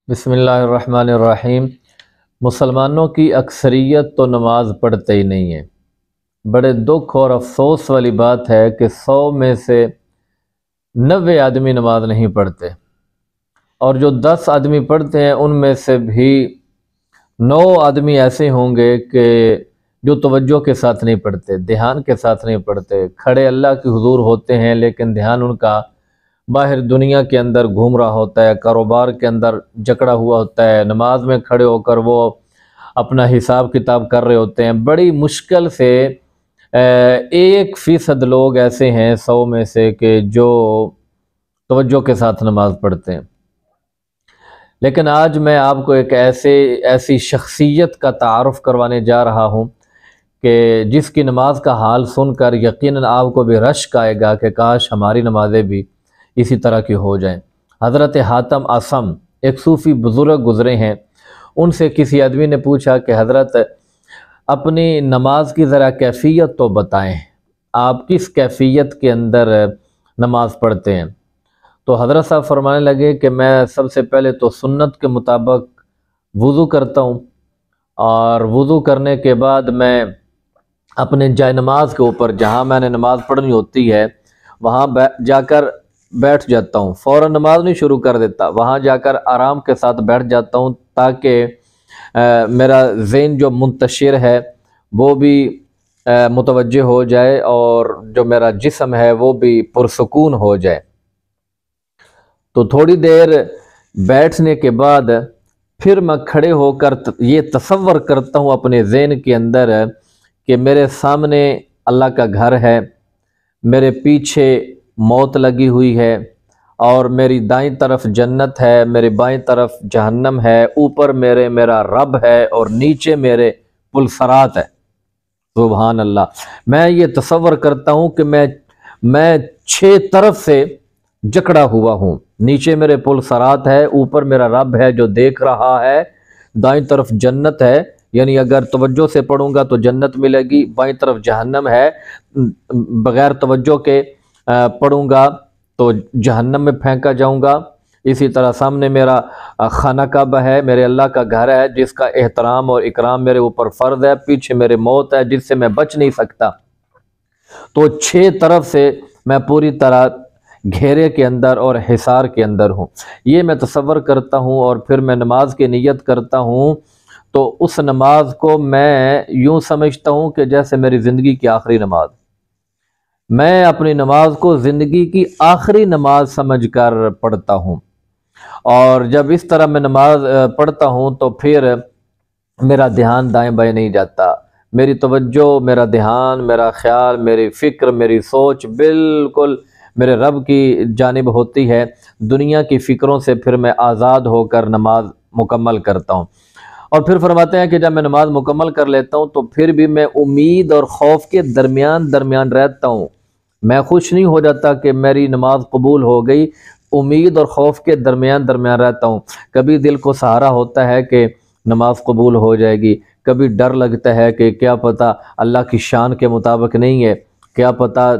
بسم اللہ الرحمن الرحیم۔ مسلمانوں کی اکثریت تو نماز پڑھتے ہی نہیں ہے۔ بڑے دکھ اور افسوس والی بات ہے کہ 100 میں سے 90 آدمی نماز نہیں پڑھتے، اور جو 10 آدمی پڑھتے ہیں ان میں سے بھی 9 آدمی ایسے ہوں گے کہ جو توجہ کے ساتھ نہیں پڑھتے، دھیان کے ساتھ نہیں پڑھتے، کھڑے اللہ کے حضور ہوتے ہیں لیکن دھیان ان کا باہر دنیا کے اندر گھوم رہا ہوتا ہے، کاروبار کے اندر جکڑا ہوا ہوتا ہے، نماز میں کھڑے ہو کر وہ اپنا حساب کتاب کر رہے ہوتے ہیں۔ بڑی مشکل سے 1% لوگ ایسے ہیں 100 میں سے کہ جو توجہ کے ساتھ نماز پڑھتے ہیں۔ لیکن آج میں آپ کو ایک ایسی شخصیت کا تعارف کروانے جا رہا ہوں کہ جس کی نماز کا حال سن کر یقیناً آپ کو بھی رشک آئے گا کہ کاش ہماری نمازیں بھی اسی طرح کی ہو جائیں۔ حضرت حاتم اصم ایک صوفی بزرگ گزرے ہیں، ان سے کسی آدمی نے پوچھا کہ حضرت اپنی نماز کی ذرا کیفیت تو بتائیں، آپ کس کیفیت کے اندر نماز پڑھتے ہیں؟ تو حضرت صاحب فرمانے لگے کہ میں سب سے پہلے تو سنت کے مطابق وضو کرتا ہوں، اور وضو کرنے کے بعد میں اپنے جائے نماز کے اوپر جہاں میں نے نماز پڑھنی ہوتی ہے وہاں جا کر بیٹھ جاتا ہوں، فوراً نماز نہیں شروع کر دیتا، وہاں جا کر آرام کے ساتھ بیٹھ جاتا ہوں تاکہ میرا ذہن جو منتشر ہے وہ بھی متوجہ ہو جائے اور جو میرا جسم ہے وہ بھی پرسکون ہو جائے۔ تو تھوڑی دیر بیٹھنے کے بعد پھر میں کھڑے ہو کر یہ تصور کرتا ہوں اپنے ذہن کے اندر کہ میرے سامنے اللہ کا گھر ہے، میرے پیچھے موت لگی ہوئی ہے، اور میری دائیں طرف جنت ہے، میری بائیں طرف جہنم ہے، اوپر میرا رب ہے اور نیچے میرے پل صراط ہے۔ سبحان اللہ۔ میں یہ تصور کرتا ہوں کہ میں 6 طرف سے جکڑا ہوا ہوں، نیچے میرے پل صراط ہے، اوپر میرا رب ہے جو دیکھ رہا ہے، دائیں طرف جنت ہے، یعنی اگر توجہ سے پڑھوں گا تو جنت ملے گی، بائیں طرف جہنم ہے، بغیر توجہ کے پڑھوں گا تو جہنم میں پھینکا جاؤں گا۔ اسی طرح سامنے میرا خانہ کعبہ ہے، میرے اللہ کا گھر ہے جس کا احترام اور اکرام میرے اوپر فرض ہے، پیچھے میرے موت ہے جس سے میں بچ نہیں سکتا۔ تو 6 طرف سے میں پوری طرح گھیرے کے اندر اور حصار کے اندر ہوں۔ یہ میں تصور کرتا ہوں اور پھر میں نماز کی نیت کرتا ہوں، تو اس نماز کو میں یوں سمجھتا ہوں کہ جیسے میری زندگی کی آخری نماز، میں اپنی نماز کو زندگی کی آخری نماز سمجھ کر پڑھتا ہوں۔ اور جب اس طرح میں نماز پڑھتا ہوں تو پھر میرا دھیان دائیں بائیں نہیں جاتا، میری توجہ، میرا دھیان، میرا خیال، میری فکر، میری سوچ بالکل میرے رب کی جانب ہوتی ہے۔ دنیا کی فکروں سے پھر میں آزاد ہو کر نماز مکمل کرتا ہوں۔ اور پھر فرماتے ہیں کہ جب میں نماز مکمل کر لیتا ہوں تو پھر بھی میں امید اور خوف کے درمیان رہتا ہوں۔ میں خوش نہیں ہو جاتا کہ میری نماز قبول ہو گئی، امید اور خوف کے درمیان رہتا ہوں۔ کبھی دل کو سہارا ہوتا ہے کہ نماز قبول ہو جائے گی، کبھی ڈر لگتا ہے کہ کیا پتہ اللہ کی شان کے مطابق نہیں ہے، کیا پتہ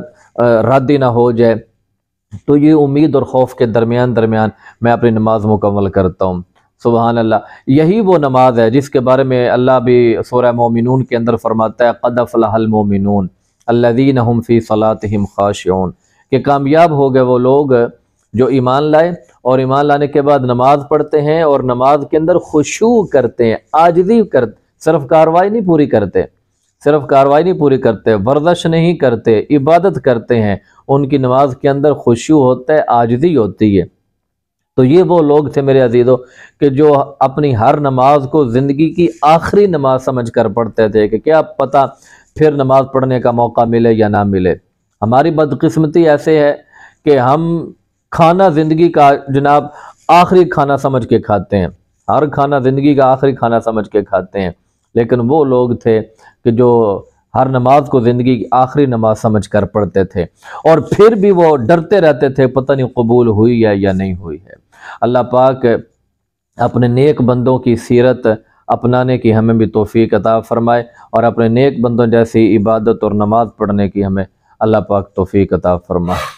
رد ہی نہ ہو جائے۔ تو یہ امید اور خوف کے درمیان میں اپنی نماز مکمل کرتا ہوں۔ سبحان اللہ۔ یہی وہ نماز ہے جس کے بارے میں اللہ بھی سورہ مومنون کے اندر فرماتا ہے قد افلح المومنون الذین هم فی صلاتہم خاشعون، کہ کامیاب ہو گئے وہ لوگ جو ایمان لائے اور ایمان لانے کے بعد نماز پڑھتے ہیں اور نماز کے اندر خشوع کرتے ہیں، عاجزی کرتے، صرف کاروائی نہیں پوری کرتے، ورزش نہیں کرتے، عبادت کرتے ہیں، ان کی نماز کے اندر خشوع ہوتا ہے، عاجزی ہوتی ہے۔ تو یہ وہ لوگ تھے میرے عزیزو کہ جو اپنی ہر نماز کو زندگی کی آخری نماز سمجھ کر پڑھتے تھے کہ کیا پتہ پھر نماز پڑھنے کا موقع ملے یا نہ ملے۔ ہماری بدقسمتی ایسے ہے کہ ہم کھانا زندگی کا جناب آخری کھانا سمجھ کے کھاتے ہیں، ہر کھانا زندگی کا آخری کھانا سمجھ کے کھاتے ہیں، لیکن وہ لوگ تھے کہ جو ہر نماز کو زندگی کی آخری نماز سمجھ کر پڑھتے تھے، اور پھر بھی وہ ڈرتے رہتے تھے پتہ نہیں قبول ہوئی ہے یا نہیں ہوئی ہے۔ اللہ پاک اپنے نیک بندوں کی سیرت اپنانے کی ہمیں بھی توفیق عطا فرمائے، اور اپنے نیک بندوں جیسی عبادت اور نماز پڑھنے کی ہمیں اللہ پاک توفیق عطا فرمائے۔